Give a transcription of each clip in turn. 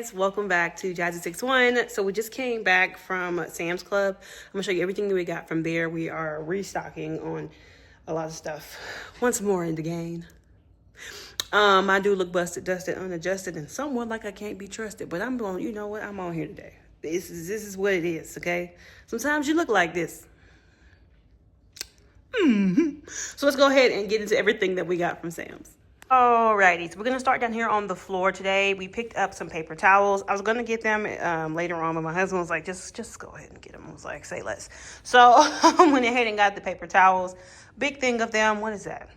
guys, welcome back to Jazzy61. So we just came back from Sam's Club. I'm gonna show you everything that we got from there. We are restocking on a lot of stuff once more in the game. I do look busted, dusted, unadjusted, and somewhat like I can't be trusted, but I'm going, you know what, I'm on here today. This is what it is, okay? Sometimes you look like this. So let's go ahead and get into everything that we got from Sam's. Alrighty, so we're gonna start down here on the floor today. We picked up some paper towels. I was gonna get them later on, but my husband was like, just go ahead and get them. I was like, say less. So I went ahead and got the paper towels. Big thing of them. What is that?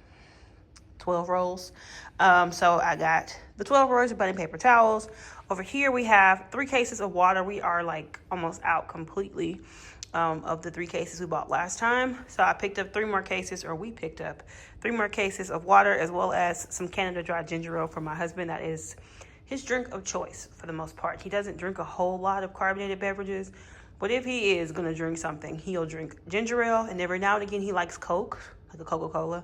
12 rolls. So I got the 12 rolls of bunny paper towels. Over here we have 3 cases of water. We are like almost out completely of the 3 cases we bought last time. So I picked up 3 more cases, or we picked up 3 more cases of water, as well as some Canada Dry ginger ale for my husband. That is his drink of choice for the most part. He doesn't drink a whole lot of carbonated beverages, but if he is going to drink something, he'll drink ginger ale, and every now and again he likes Coke, like a Coca-Cola.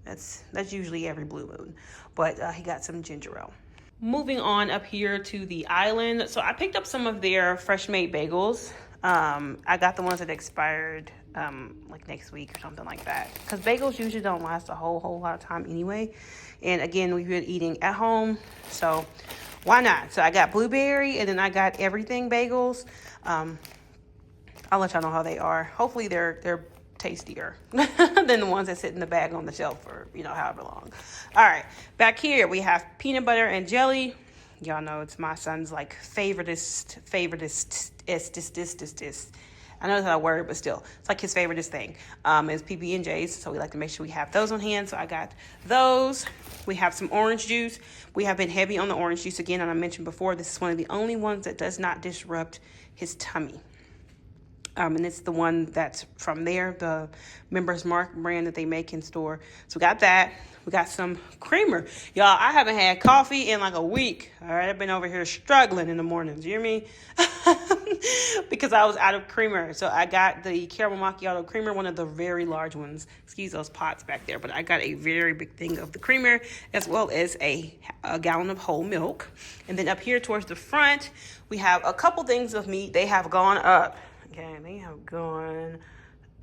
That's usually every blue moon, but he got some ginger ale. Moving on up here to the island. So I picked up some of their fresh made bagels. I got the ones that expired like next week or something like that, because bagels usually don't last a whole lot of time anyway. And again, we've been eating at home, so why not? So I got blueberry, and then I got everything bagels. I'll let y'all know how they are. Hopefully they're tastier than the ones that sit in the bag on the shelf for, however long. All right, back here we have peanut butter and jelly. Y'all know it's my son's like favoritist. I know it's not a word, but still, it's like his favoritist thing. Is PB&J's, so we like to make sure we have those on hand. So I got those. We have some orange juice. We have been heavy on the orange juice again, and I mentioned before, this is one of the only ones that does not disrupt his tummy. And it's the one that's from there, the Members Mark brand that they make in store. So we got that. We got some creamer. Y'all, I haven't had coffee in like a week. All right, I've been over here struggling in the mornings. You hear me? Because I was out of creamer. So I got the caramel macchiato creamer, one of the very large ones. Excuse those pots back there. But I got a very big thing of the creamer, as well as a gallon of whole milk. And then up here towards the front, we have a couple things of meat. They have gone up. Okay, they have gone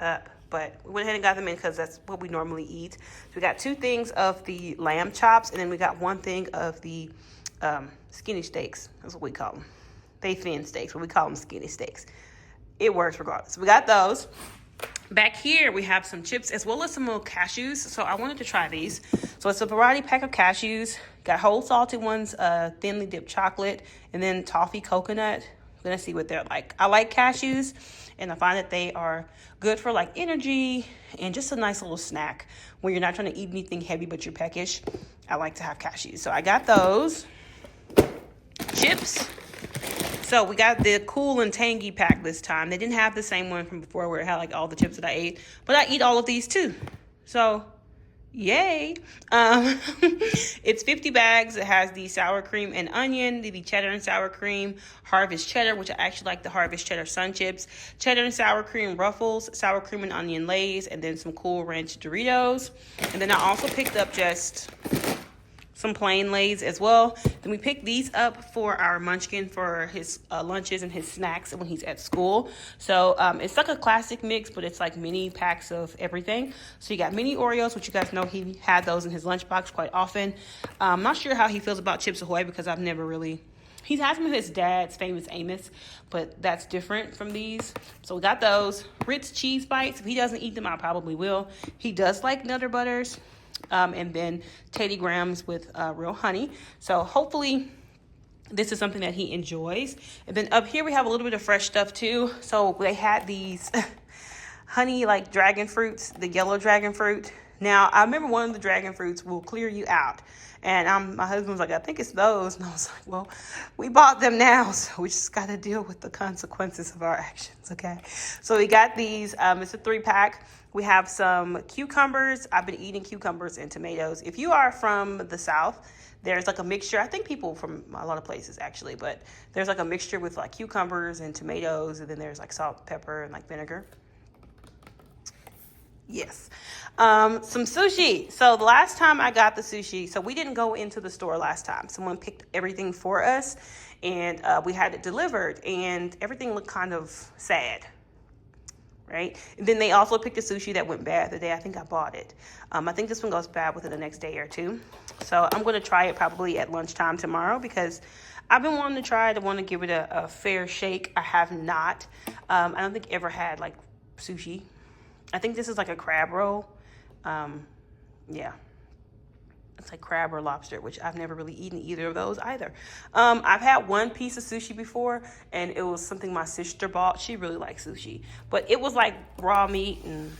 up, but we went ahead and got them in because that's what we normally eat. So we got 2 things of the lamb chops, and then we got 1 thing of the skinny steaks. That's what we call them. They thin steaks, but we call them skinny steaks. It works regardless. We got those. Back here, we have some chips as well as some little cashews. So I wanted to try these. So it's a variety pack of cashews. Got whole salted ones, thinly dipped chocolate, and then toffee coconut. I'm gonna see what they're like. I like cashews, and I find that they are good for like energy and just a nice little snack when you're not trying to eat anything heavy but you're peckish. I like to have cashews. So I got those. Chips. So we got the cool and tangy pack this time. They didn't have the same one from before where it had like all the chips that I ate, but I eat all of these too. So yay. It's 50 bags. It has the sour cream and onion, the cheddar and sour cream, harvest cheddar, which I actually like the harvest cheddar sun chips, cheddar and sour cream ruffles, sour cream and onion lays, and then some Cool Ranch Doritos. And then I also picked up just some plain Lays as well. Then we picked these up for our munchkin for his lunches and his snacks when he's at school. So it's like a classic mix, but it's like mini packs of everything. So you got mini Oreos, which you guys know he had those in his lunchbox quite often. I'm not sure how he feels about Chips Ahoy because I've never really... He has them with his dad's famous Amos, but that's different from these. So we got those. Ritz cheese bites. If he doesn't eat them, I probably will. He does like Nutter Butters. And then Teddy Grahams with real honey. So hopefully this is something that he enjoys. And then up here we have a little bit of fresh stuff too. So they had these honey like dragon fruits, the yellow dragon fruit. Now I remember one of the dragon fruits will clear you out. And my husband was like, I think it's those. And I was like, well, we bought them now, so we just got to deal with the consequences of our actions, okay? So we got these. It's a 3-pack. We have some cucumbers. I've been eating cucumbers and tomatoes. If you are from the South, there's like a mixture. I think people from a lot of places actually, but there's like a mixture with like cucumbers and tomatoes, and then there's like salt, pepper, and like vinegar. Yes. Some sushi. So the last time I got the sushi, so we didn't go into the store last time. Someone picked everything for us, and we had it delivered, and everything looked kind of sad. Right? And then they also picked a sushi that went bad the day I think I bought it. I think this one goes bad within the next day or two. So I'm going to try it probably at lunchtime tomorrow because I've been wanting to try it. I want to give it a fair shake. I have not. I don't think I ever had like sushi. I think this is like a crab roll. Yeah. It's like crab or lobster, which I've never really eaten either of those either. I've had one piece of sushi before, and it was something my sister bought. She really likes sushi. But it was like raw meat, and,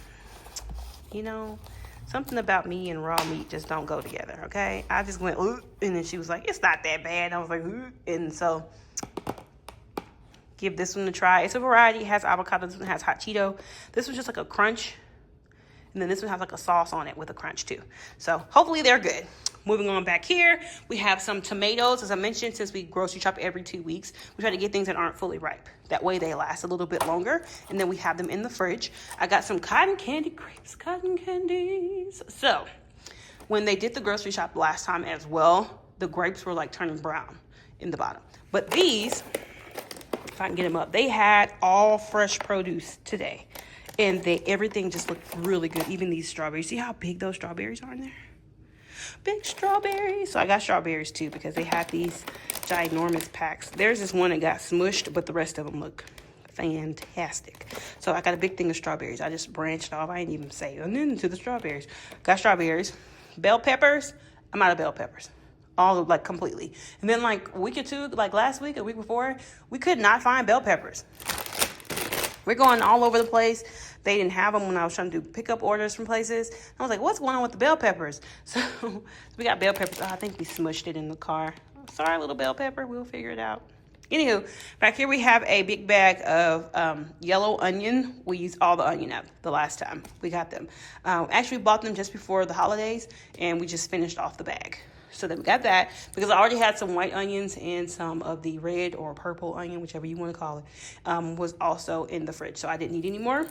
you know, something about me and raw meat just don't go together, okay? I just went, ooh, and then she was like, it's not that bad. And I was like, ooh. And so give this one a try. It's a variety. It has avocado. This one has hot Cheeto. This one's just like a crunch. And then this one has like a sauce on it with a crunch too. So hopefully they're good. Moving on back here, we have some tomatoes. As I mentioned, since we grocery shop every 2 weeks, we try to get things that aren't fully ripe. That way they last a little bit longer. And then we have them in the fridge. I got some cotton candy grapes, cotton candies. So when they did the grocery shop last time as well, the grapes were like turning brown in the bottom. But these, if I can get them up, they had all fresh produce today. And everything just looked really good. Even these strawberries. See how big those strawberries are in there? Big strawberries. So I got strawberries too because they had these ginormous packs. There's this one that got smushed, but the rest of them look fantastic. So I got a big thing of strawberries. I just branched off. I didn't even say into the strawberries. Got strawberries. Bell peppers. I'm out of bell peppers. All like completely. And then like a week or two, like last week, a week before, we could not find bell peppers. We're going all over the place. They didn't have them when I was trying to do pickup orders from places. I was like, what's going on with the bell peppers? So we got bell peppers. Oh, I think we smushed it in the car. Sorry, little bell pepper. We'll figure it out. Anywho, back here we have a big bag of yellow onion. We used all the onion up the last time we got them. Actually bought them just before the holidays, and we just finished off the bag. So then we got that because I already had some white onions and some of the red or purple onion, whichever you want to call it, was also in the fridge. So I didn't need any more.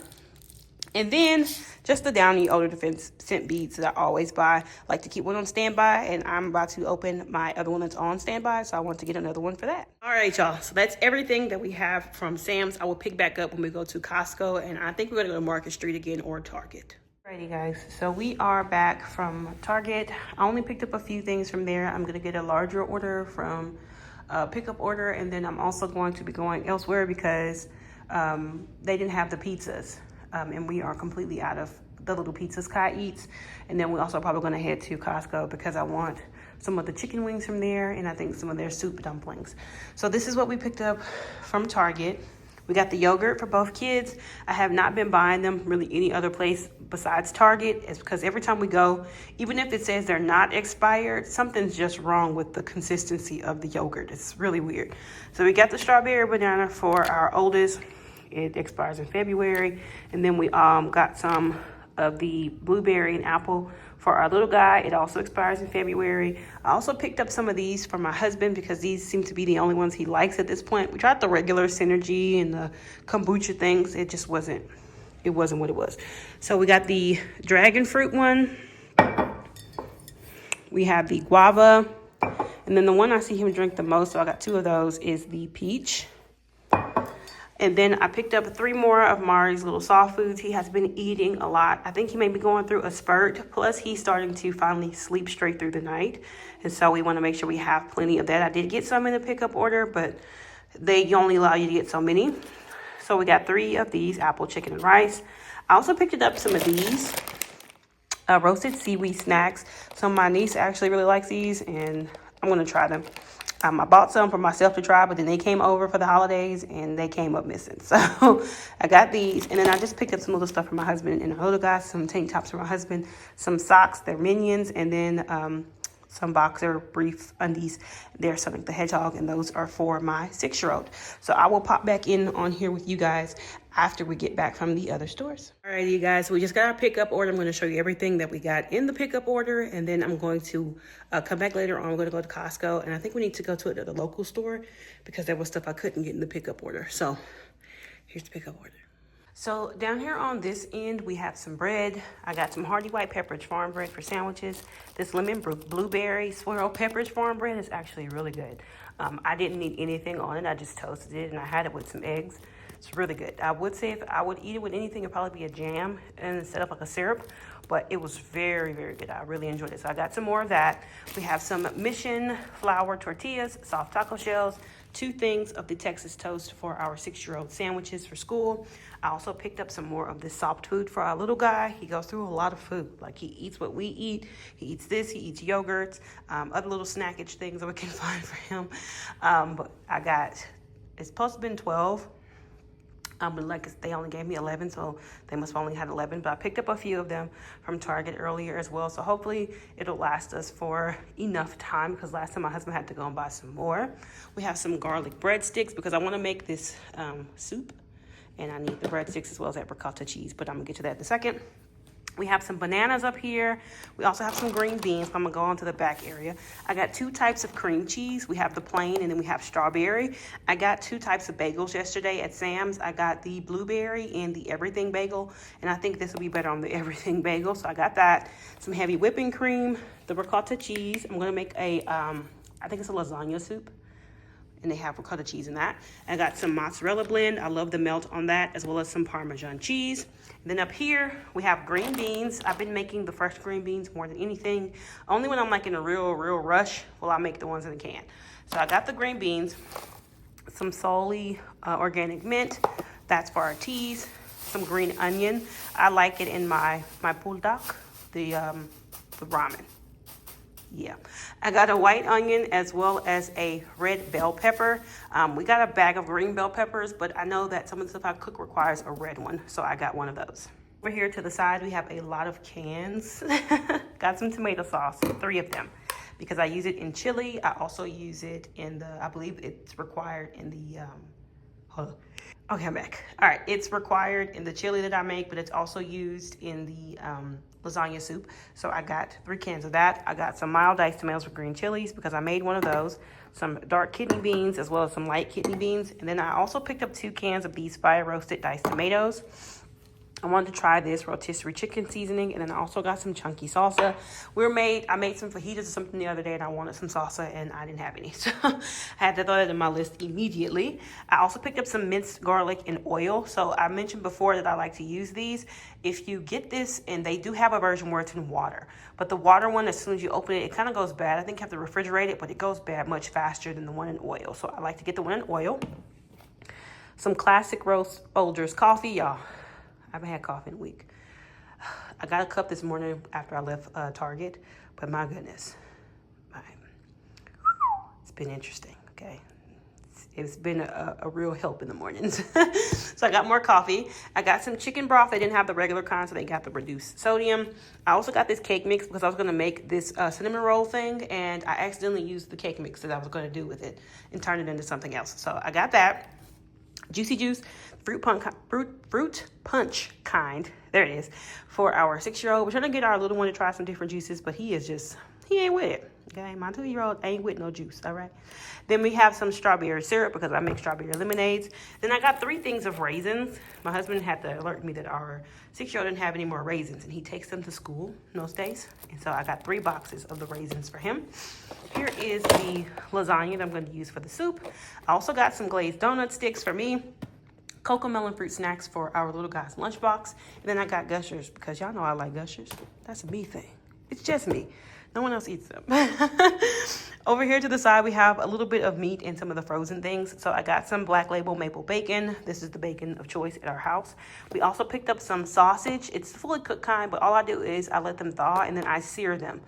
And then just the Downy Odor Defense scent beads that I always buy. Like to keep one on standby, and I'm about to open my other one that's on standby, so I want to get another one for that. All right, y'all. So that's everything that we have from Sam's. I will pick back up when we go to Costco, and I think we're going to go to Market Street again or Target. Alrighty guys, so we are back from Target. I only picked up a few things from there. I'm going to get a larger order from pickup order, and then I'm also going to be going elsewhere because they didn't have the pizzas, and we are completely out of the little pizzas Kai eats. And then we're also probably going to head to Costco because I want some of the chicken wings from there, and I think some of their soup dumplings. So this is what we picked up from Target. We got the yogurt for both kids. I have not been buying them really any other place besides Target. It's because every time we go, even if it says they're not expired, something's just wrong with the consistency of the yogurt. It's really weird. So we got the strawberry banana for our oldest. It expires in February. And then we got some of the blueberry and apple for our little guy. It also expires in February. I also picked up some of these for my husband because these seem to be the only ones he likes at this point. We tried the regular Synergy and the kombucha things. It just wasn't what it was. So we got the dragon fruit one. We have the guava. And then the one I see him drink the most, so I got 2 of those, is the peach. And then I picked up 3 more of Marrried's little soft foods. He has been eating a lot. I think he may be going through a spurt. Plus, he's starting to finally sleep straight through the night. And so we want to make sure we have plenty of that. I did get some in the pickup order, but they only allow you to get so many. So we got 3 of these, apple, chicken, and rice. I also picked up some of these roasted seaweed snacks. So my niece actually really likes these, and I'm going to try them. I bought some for myself to try, but then they came over for the holidays and they came up missing. So I got these, and then I just picked up some little stuff for my husband and our little guy, some tank tops for my husband, some socks, they're Minions, and then some boxer brief undies. They're Sonic the Hedgehog, and those are for my 6-year-old. So I will pop back in on here with you guys after we get back from the other stores. All right, you guys, we just got our pickup order. I'm going to show you everything that we got in the pickup order, and then I'm going to come back later on. We're going to go to Costco, and I think we need to go to it at the local store because there was stuff I couldn't get in the pickup order. So here's the pickup order. So down here on this end, we have some bread. I got some Hearty White Pepperidge farm bread for sandwiches. This lemon blueberry swirl Pepperidge farm bread is actually really good. I didn't need anything on it. I just toasted it and I had it with some eggs. It's really good. I would say if I would eat it with anything, it'd probably be a jam and instead of like a syrup, but it was very, very good. I really enjoyed it. So I got some more of that. We have some Mission flour tortillas, soft taco shells, 2 things of the Texas toast for our 6-year-old sandwiches for school. I also picked up some more of this soft food for our little guy. He goes through a lot of food. Like he eats what we eat. He eats this, he eats yogurts, other little snackage things that we can find for him. But I got, it's supposed to have been 12. But like they only gave me 11, so they must have only had 11. But I picked up a few of them from Target earlier as well. So hopefully it'll last us for enough time because last time my husband had to go and buy some more. We have some garlic breadsticks because I want to make this soup. And I need the breadsticks as well as that ricotta cheese. But I'm going to get to that in a second. We have some bananas up here. We also have some green beans. I'm gonna go on to the back area. I got 2 types of cream cheese. We have the plain and then we have strawberry. I got 2 types of bagels yesterday at Sam's. I got the blueberry and the everything bagel. And I think this will be better on the everything bagel. So I got that. Some heavy whipping cream, the ricotta cheese. I'm gonna make a, I think it's a lasagna soup. And they have ricotta cheese in that. I got some mozzarella blend. I love the melt on that, as well as some Parmesan cheese. And then up here, we have green beans. I've been making the fresh green beans more than anything. Only when I'm like in a real rush will I make the ones in the can. So I got the green beans, some Soli organic mint. That's for our teas. Some green onion. I like it in my puldak, the ramen. Yeah, I got a white onion as well as a red bell pepper. We got a bag of green bell peppers, but I know that some of the stuff I cook requires a red one, so I got one of those. Over here to the side, we have a lot of cans. Got some tomato sauce, 3 of them, because I use it in chili. I also use it in the, I believe it's required in the, hold on. Okay, I'm back. All right, it's required in the chili that I make, but it's also used in the lasagna soup. So I got 3 cans of that. I got some mild diced tomatoes with green chilies because I made one of those. Some dark kidney beans as well as some light kidney beans. And then I also picked up 2 cans of these fire roasted diced tomatoes. I wanted to try this rotisserie chicken seasoning, and then I also got some chunky salsa. I made some fajitas or something the other day, and I wanted some salsa, and I didn't have any, so I had to throw that in my list immediately. I also picked up some minced garlic and oil. So I mentioned before that I like to use these. If you get this, and they do have a version where it's in water, but the water one, as soon as you open it, it kind of goes bad. I think you have to refrigerate it, but it goes bad much faster than the one in oil. So I like to get the one in oil. Some classic roast Folgers coffee, y'all. I haven't had coffee in a week. I got a cup this morning after I left Target, but my goodness, it's been interesting, okay? It's been a real help in the mornings. So I got more coffee. I got some chicken broth. They didn't have the regular kind, so they got the reduced sodium. I also got this cake mix because I was going to make this cinnamon roll thing, and I accidentally used the cake mix that I was going to do with it and turn it into something else. So I got that. Juicy juice, fruit punch kind. There it is. For our 6-year-old. We're trying to get our little one to try some different juices, but he ain't with it. Okay, my 2-year-old ain't with no juice. All right. Then we have some strawberry syrup because I make strawberry lemonades. Then I got 3 things of raisins. My husband had to alert me that our 6-year-old didn't have any more raisins, and he takes them to school most days. And so I got 3 boxes of the raisins for him. Here is the lasagna that I'm going to use for the soup. I also got some glazed donut sticks for me. Cocoa melon fruit snacks for our little guy's lunchbox. And then I got Gushers because y'all know I like Gushers. That's a me thing. It's just me. No one else eats them. Over here to the side, we have a little bit of meat and some of the frozen things. So I got some Black Label maple bacon. This is the bacon of choice at our house. We also picked up some sausage. It's fully cooked kind, but all I do is I let them thaw and then I sear them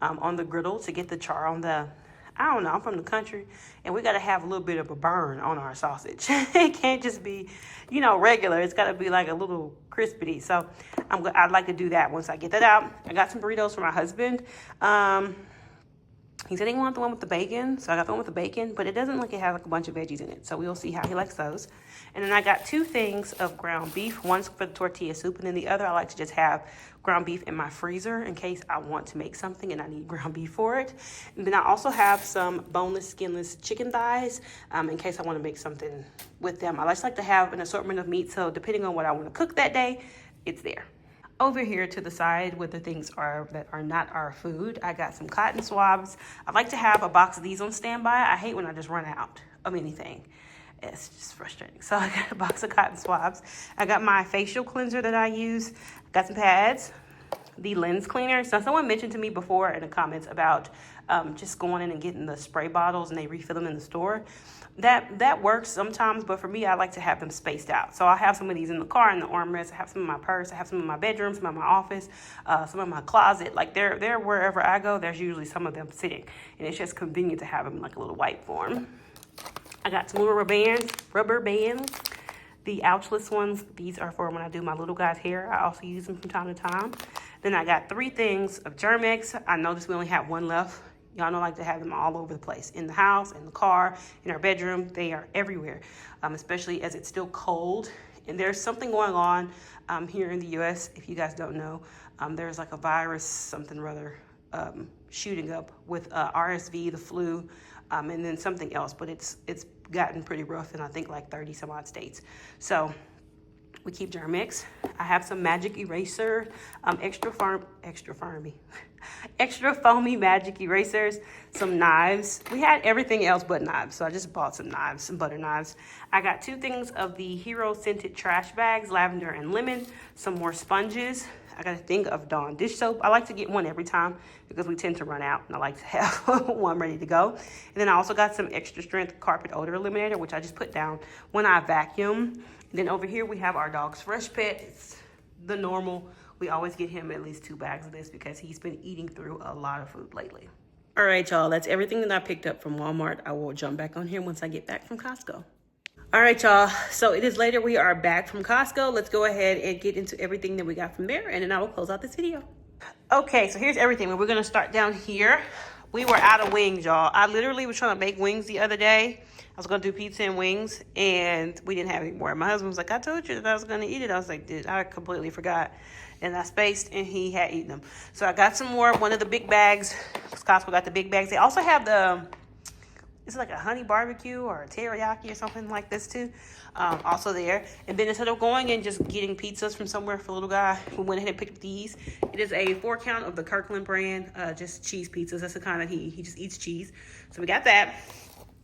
on the griddle to get the char on the, I don't know, I'm from the country, and we got to have a little bit of a burn on our sausage. It can't just be, regular. It's got to be like a little crispity. So I'd like to do that once I get that out. I got some burritos for my husband. He said he wanted the one with the bacon, so I got the one with the bacon, but it doesn't look like it has like a bunch of veggies in it. So we'll see how he likes those. And then I got 2 things of ground beef. One's for the tortilla soup, and then the other I like to just have ground beef in my freezer in case I want to make something and I need ground beef for it. And then I also have some boneless, skinless chicken thighs in case I want to make something with them. I just like to have an assortment of meat, so depending on what I want to cook that day, it's there. Over here to the side where the things are that are not our food, I got some cotton swabs. I like to have a box of these on standby. I hate when I just run out of anything. It's just frustrating. So I got a box of cotton swabs. I got my facial cleanser that I use. Got some pads, the lens cleaner. So someone mentioned to me before in the comments about just going in and getting the spray bottles and they refill them in the store. That works sometimes, but for me, I like to have them spaced out. So I have some of these in the car, in the armrest. I have some in my purse. I have some in my bedroom, some in my office, some in my closet. Like they're wherever I go, there's usually some of them sitting. And it's just convenient to have them in like a little white form. I got some rubber bands. The ouchless ones, these are for when I do my little guy's hair. I also use them from time to time. Then I got 3 things of Germ-X. I noticed we only have one left. Y'all know I like to have them all over the place. In the house, in the car, in our bedroom. They are everywhere, especially as it's still cold. And there's something going on here in the U.S., if you guys don't know. There's like a virus, something rather, shooting up with RSV, the flu, and then something else. But it's gotten pretty rough in, I think, like 30 some odd states. So we keep Germ-X. I have some magic eraser, extra foamy magic erasers, some knives. We had everything else but knives, so I just bought some knives, some butter knives. I got 2 things of the Hero scented trash bags, lavender and lemon, some more sponges. I got a thing of Dawn dish soap. I like to get one every time because we tend to run out, and I like to have one ready to go. And then I also got some extra strength carpet odor eliminator, which I just put down when I vacuum. And then over here we have our dog's Fresh Pet. It's the normal. We always get him at least 2 bags of this because he's been eating through a lot of food lately. All right, y'all, that's everything that I picked up from Walmart. I will jump back on here once I get back from Costco. All right, y'all, so it is later. We are back from Costco. Let's go ahead and get into everything that we got from there, and then I will close out this video. Okay, so here's everything. We're going to start down here. We were out of wings, y'all. I literally was trying to make wings the other day. I was going to do pizza and wings, and we didn't have any more. My husband was like, I told you that I was going to eat it. I was like, dude, I completely forgot. And I spaced, and he had eaten them. So I got some more, one of the big bags. Costco got the big bags. They also have the, it's like a honey barbecue or a teriyaki or something like this too. Also there. And then instead of going and just getting pizzas from somewhere for little guy, we went ahead and picked up these. It is a 4-count of the Kirkland brand, just cheese pizzas. That's the kind that he just eats cheese. So we got that.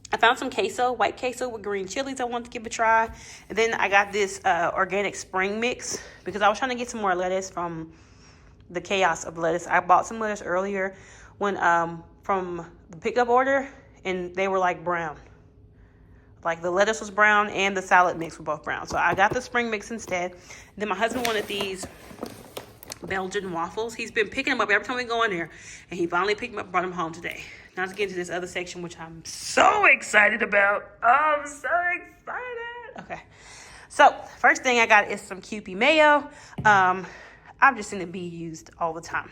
I found some queso, white queso with green chilies I wanted to give a try. And then I got this organic spring mix because I was trying to get some more lettuce from the chaos of lettuce. I bought some lettuce earlier when from the pickup order, and they were like brown. Like the lettuce was brown and the salad mix were both brown. So I got the spring mix instead. Then my husband wanted these Belgian waffles. He's been picking them up every time we go in there, and he finally picked them up and brought them home today. Now let's get into this other section, which I'm so excited about. Oh, I'm so excited. Okay. So first thing I got is some Kewpie mayo. I've just seen it be used all the time,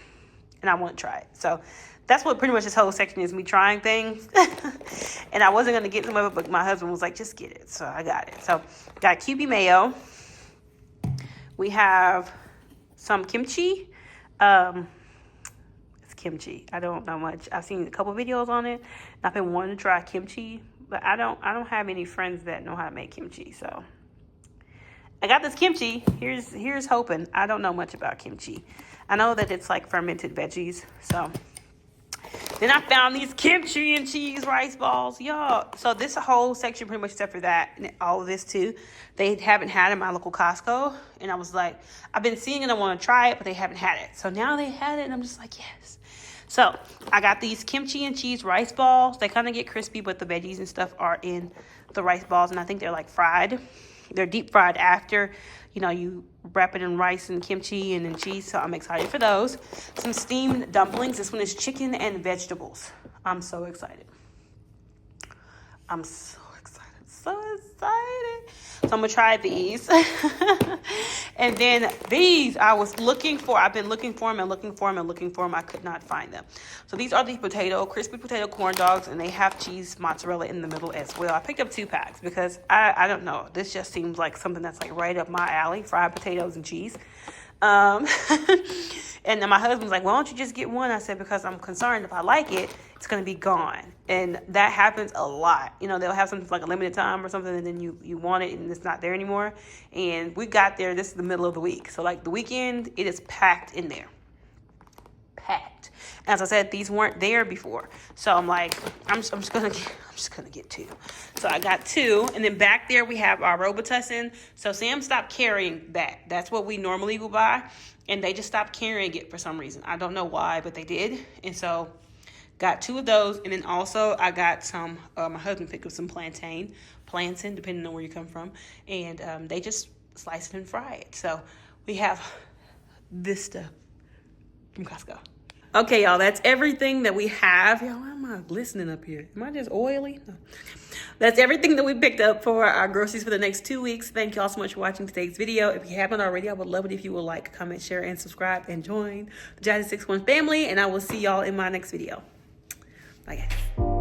and I want to try it. So that's what pretty much this whole section is, me trying things. And I wasn't going to get some of it, but my husband was like, just get it. So I got it. So got Kewpie mayo. We have some kimchi. It's kimchi. I don't know much. I've seen a couple videos on it. I've been wanting to try kimchi, but I don't have any friends that know how to make kimchi. So I got this kimchi. Here's hoping. I don't know much about kimchi. I know that it's like fermented veggies. So then I found these kimchi and cheese rice balls, y'all. So this whole section, pretty much except for that, and all of this too, they haven't had in my local Costco. And I was like, I've been seeing it, I want to try it, but they haven't had it. So now they had it, and I'm just like, yes. So I got these kimchi and cheese rice balls. They kind of get crispy, but the veggies and stuff are in the rice balls, and I think they're like fried. They're deep fried after, you wrap it in rice and kimchi and then cheese. So I'm excited for those. Some steamed dumplings. This one is chicken and vegetables. I'm so excited. I'm so excited. So excited. I'm gonna try these. And then these I was looking for. I've been looking for them and looking for them and looking for them. I could not find them. So these are the crispy potato corn dogs, and they have cheese mozzarella in the middle as well. I picked up 2 packs because I don't know. This just seems like something that's like right up my alley, fried potatoes and cheese. And then my husband's like, why don't you just get one? I said, because I'm concerned if I like it, it's going to be gone. And that happens a lot. You know, they'll have something for like a limited time or something, and then you want it and it's not there anymore. And we got there, this is the middle of the week. So like the weekend, it is packed in there. Packed. As I said, these weren't there before. So I'm like, I'm just gonna get 2. So I got 2, and then back there we have our Robitussin. So Sam stopped carrying that. That's what we normally will buy, and they just stopped carrying it for some reason. I don't know why, but they did. And so got 2 of those, and then also I got some. My husband picked up some plantain, depending on where you come from, and they just slice it and fry it. So we have this stuff from Costco. Okay, y'all, that's everything that we have. Y'all, why am I glistening up here? Am I just oily? No. That's everything that we picked up for our groceries for the next 2 weeks. Thank y'all so much for watching today's video. If you haven't already, I would love it if you would like, comment, share, and subscribe, and join the Jazzy 61 family. And I will see y'all in my next video. Bye, guys.